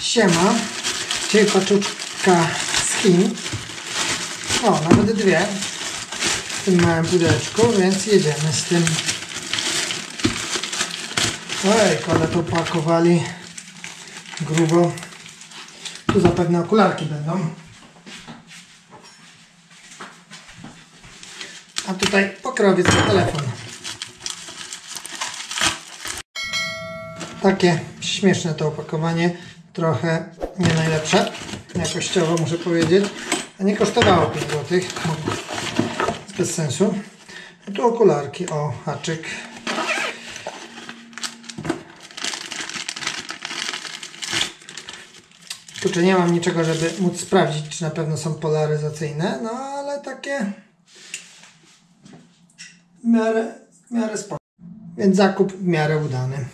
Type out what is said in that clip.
Siema. Dzisiaj paczuszka z Chin. O, nawet dwie w tym małym pudełeczku, więc jedziemy z tym. Ojej, ale to pakowali grubo. Tu zapewne okularki będą. A tutaj pokrowiec na telefon. Takie śmieszne to opakowanie. Trochę nie najlepsze. Jakościowo muszę powiedzieć. A nie kosztowało 5 zł. Bez sensu. A tu okularki. O, haczyk. Kurczę, nie mam niczego, żeby móc sprawdzić, czy na pewno są polaryzacyjne. No, ale takie w miarę spoko. Więc zakup w miarę udany.